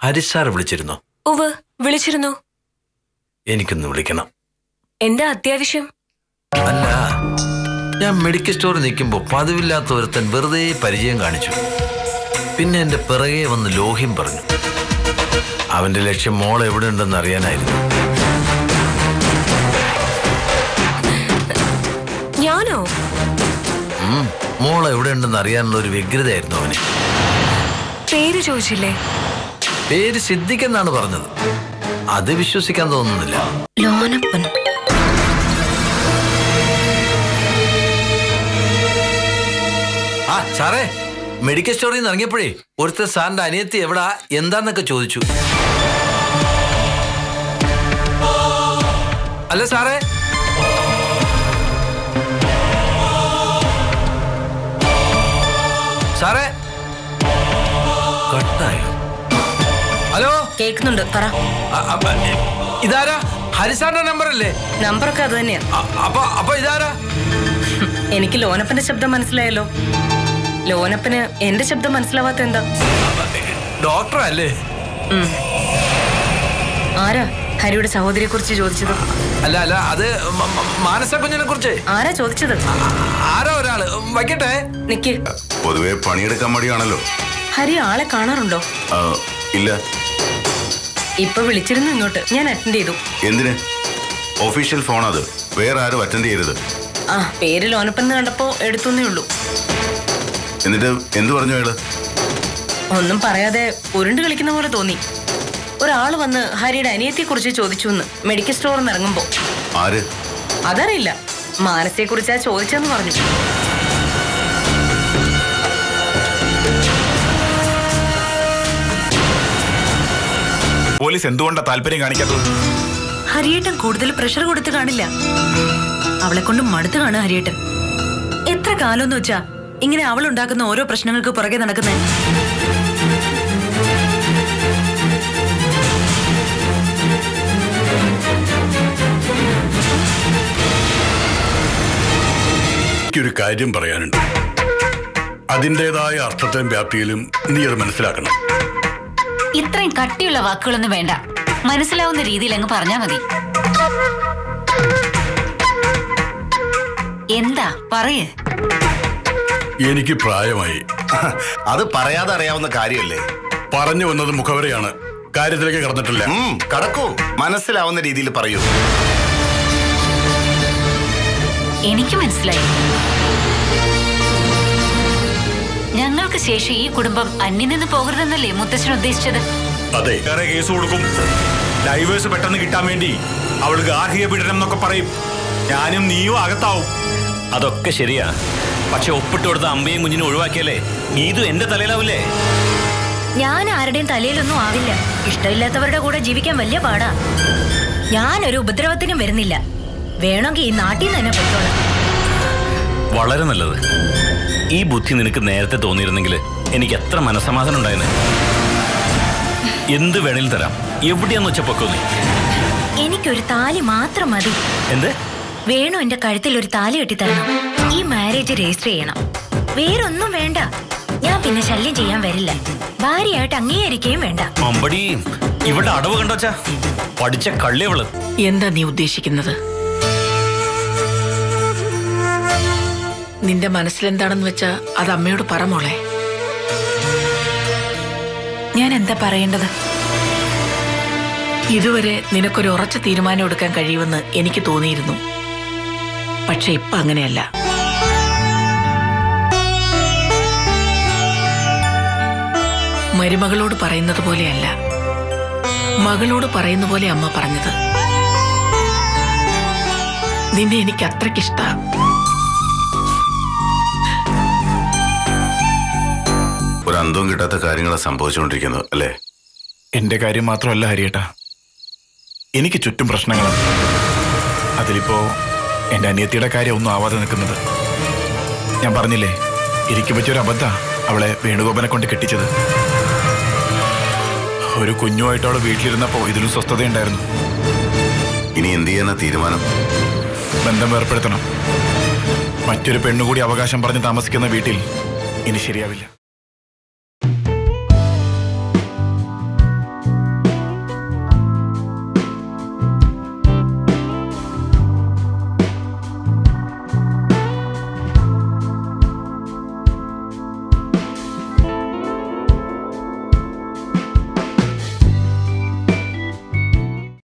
ഹരിസാർ വിളിച്ചിരുന്നോ? ഉവ്വ്, വിളിച്ചിരുന്നു. എനിക്കൊന്ന് വിളിക്കണം. എന്താ അത്യാവശ്യം? അല്ല, ഞാൻ മെഡിക്കൽ സ്റ്റോറിൽ നിൽക്കുമ്പോൾ പതിവില്ലാത്ത ഒരുത്തൻ വെറുതെ പരിചയം കാണിച്ചു. പിന്നെ എന്റെ പിറകെ വന്ന് ലോഹ്യം പറഞ്ഞു. അവന്റെ ലക്ഷ്യം മോൾ എവിടെ ഉണ്ടെന്ന് അറിയാനായിരുന്നു. ഞാനോ? മോൾ എവിടെ ഉണ്ടെന്ന് അറിയാനുള്ള ഒരു വ്യഗ്രതയായിരുന്നു അവന്. പേര് ചോദിച്ചില്ലേ? പേര് സിദ്ദിഖെന്നാണ് പറഞ്ഞത്. അത് വിശ്വസിക്കാൻ തോന്നുന്നില്ല. ലോനപ്പൻ. ആ സാറേ, മെഡിക്കൽ സ്റ്റോറിൽ നിന്ന് ഇറങ്ങിയപ്പോഴേ ഒരുത്തർ സാറിന്റെ അനിയത്തി എവിടാ എന്താന്നൊക്കെ ചോദിച്ചു. അല്ല സാറേ, സാറേ കട്ടായോ? ഹലോ, കേൾക്കുന്നുണ്ട്, പറ. ഇതാരാ? ഹരിസാറിന്റെ നമ്പർ അല്ലേ? നമ്പറൊക്കെ അത് തന്നെയാ. അപ്പൊ ഇതാരാ? എനിക്ക് ലോനപ്പന്റെ ശബ്ദം മനസ്സിലായല്ലോ. ലോനപ്പന് എന്റെ ശബ്ദം മനസ്സിലാവാത്ത എന്താ? ഡോക്ടർ അല്ലേ? ആരാ ഹരിയുടെ സഹോദരിയെ കുറിച്ച് ചോദിച്ചത്? അല്ല അല്ല, അത് മാനസ കുഞ്ഞിനെ കുറിച്ച്. ആരാ ചോദിച്ചത്? ആരോ ഒരാള്. വയ്ക്കട്ടെ. നിക്ക്. പൊതുവെ പണിയെടുക്കാൻ മടിയാണല്ലോ. ഹരി ആളെ കാണാറുണ്ടോ? ഇല്ല. ഇപ്പൊ വിളിച്ചിരുന്നു ഇങ്ങോട്ട്, ഞാൻ അറ്റൻഡ് ചെയ്തു. എന്തിന്? ഒഫീഷ്യൽ ഫോൺ അത്, വേറെ ആരും അറ്റൻഡ് ചെയ്യരുത്. ആ, പേര് ലോനപ്പെന്ന് കണ്ടപ്പോ എടുത്തുന്നേ ഉള്ളൂ. എന്നിട്ട് എന്തു പറഞ്ഞു അയാള്? ഒന്നും പറയാതെ ഉരുണ്ട് കളിക്കുന്ന പോലെ തോന്നി. ഒരാള് വന്ന് ഹരിയുടെ അനിയത്തിയെ കുറിച്ച് ചോദിച്ചു എന്ന് മെഡിക്കൽ സ്റ്റോറിൽ നിന്ന് ഇറങ്ങുമ്പോ. ആര്? അതറിയില്ല, മാനസയെ കുറിച്ചാ ചോദിച്ചെന്ന് പറഞ്ഞു. പോലീസ് എന്തുകൊണ്ടാ താല്പര്യം കാണിക്കാത്തത്? ഹരിയേട്ടൻ കൂടുതൽ പ്രഷർ കൊടുത്ത് കാണില്ല. അവളെ കൊണ്ട് മടുത്ത് കാണുക ഹരിയേട്ടൻ. എത്ര കാലം വെച്ചാ ഇങ്ങനെ അവൾ ഉണ്ടാക്കുന്ന ഓരോ പ്രശ്നങ്ങൾക്ക് പുറകെ നടക്കുന്നേ. എനിക്കൊരു കാര്യം പറയാനുണ്ട്. അതിൻ്റെതായ അർത്ഥത്തിലും വ്യാപ്തിയിലും നീ അത് മനസ്സിലാക്കണം. ഇത്രയും കട്ടിയുള്ള വാക്കുകളൊന്നും വേണ്ട, മനസ്സിലാവുന്ന രീതിയിൽ അങ്ങ് പറഞ്ഞാ മതി. എന്താ പറയേ? എനിക്ക് പ്രായമായി. അത് പറയാതെ അറിയാവുന്ന കാര്യമല്ലേ? പറഞ്ഞു വന്നത് മുഖവരെയാണ്, കാര്യത്തിലേക്ക് കടന്നിട്ടില്ല. കടക്കൂ, മനസ്സിലാവുന്ന രീതിയിൽ പറയൂ. എനിക്ക് മനസ്സിലായി. ഞങ്ങൾക്ക് ശേഷം ഈ കുടുംബം അന്യം നിന്ന് പോകരുതെന്നല്ലേ മുത്തച്ഛൻ ഉദ്ദേശിച്ചത്? അതെ. വേറെ കേസ് കൊടുക്കും. ഡൈവേഴ്സ് പെട്ടെന്ന് കിട്ടാൻ വേണ്ടി അവൾ ഗാർഹിക പീഡനം എന്നൊക്കെ പറയും. ഞാനും നീയും അകത്താവും. അതൊക്കെ ശരിയാ, പക്ഷെ ഒപ്പിട്ട് കൊടുത്ത അമ്പയും കുഞ്ഞിനും ഒഴിവാക്കിയാലേ ഇതും എന്റെ തലയിലാവില്ലേ? ഞാൻ ആരുടെയും തലയിലൊന്നും ആവില്ല. ഇഷ്ടമില്ലാത്തവരുടെ കൂടെ ജീവിക്കാൻ വലിയ പാടാ. ഞാനൊരു ഉപദ്രവത്തിനും വരുന്നില്ല. വേണമെങ്കിൽ ഈ നാട്ടിൽ നിന്ന് തന്നെ പൊയ്ക്കോളാം. വളരെ നല്ലത്. ഈ ബുദ്ധി നിനക്ക് നേരത്തെ തോന്നിയിരുന്നെങ്കിൽ എനിക്ക് എത്ര മനസ്സമാധാനം ഉണ്ടായിരുന്നു. എന്ത് വേണേലും തരാം, എവിടെയാന്ന് വെച്ച പൊക്കോ നീ. എനിക്കൊരു താലി മാത്രം മതി. എന്ത്? വേണു എന്റെ കഴുത്തിൽ ഒരു താലി കെട്ടിത്തരണം. ഈ മാരേജ് രജിസ്റ്റർ ചെയ്യണം. വേറൊന്നും വേണ്ട. ഞാൻ പിന്നെ ശല്യം ചെയ്യാൻ വരില്ല. ഭാര്യയായിട്ട് അംഗീകരിക്കുകയും വേണ്ട. അമ്പടി, ഇവിടെ അടവ് കണ്ടോച്ചാ, പഠിച്ച കള്ളിയവള്. എന്താ നീ ഉദ്ദേശിക്കുന്നത്? നിന്റെ മനസ്സിലെന്താണെന്ന് വെച്ചാ അത് അമ്മയോട് പറ മോളെ. ഞാൻ എന്താ പറയേണ്ടത്? ഇതുവരെ നിനക്കൊരു ഉറച്ച തീരുമാനം എടുക്കാൻ കഴിയുമെന്ന് എനിക്ക് തോന്നിയിരുന്നു. പക്ഷെ ഇപ്പൊ അങ്ങനെയല്ല. മരുമകളോട് പറയുന്നത് പോലെയല്ല, മകളോട് പറയുന്ന പോലെ അമ്മ പറഞ്ഞത്. നിന്നെ എനിക്ക് അത്രയ്ക്കിഷ്ട. ഒരു അന്തവും കിട്ടാത്ത കാര്യങ്ങളാണ് സംഭവിച്ചുകൊണ്ടിരിക്കുന്നത് അല്ലേ? എന്റെ കാര്യം മാത്രമല്ല ഹരിയേട്ടാ, എനിക്ക് ചുറ്റും പ്രശ്നങ്ങളാണ്. അതിലിപ്പോ എന്റെ അനിയത്തിയുടെ കാര്യം ഒന്നും ആവാതെ നിൽക്കുന്നത്. ഞാൻ പറഞ്ഞില്ലേ, എനിക്ക് പറ്റിയൊരു അബദ്ധ അവളെ വേണുഗോപനെ കൊണ്ട് കെട്ടിച്ചത്. ഒരു കുഞ്ഞുമായിട്ട് അവളെ വീട്ടിലിരുന്നപ്പോ ഇതിലും മറ്റൊരു പെണ്ണുകൂടി അവകാശം പറഞ്ഞ് താമസിക്കുന്ന വീട്ടിൽ ഇനി ശരിയാവില്ല.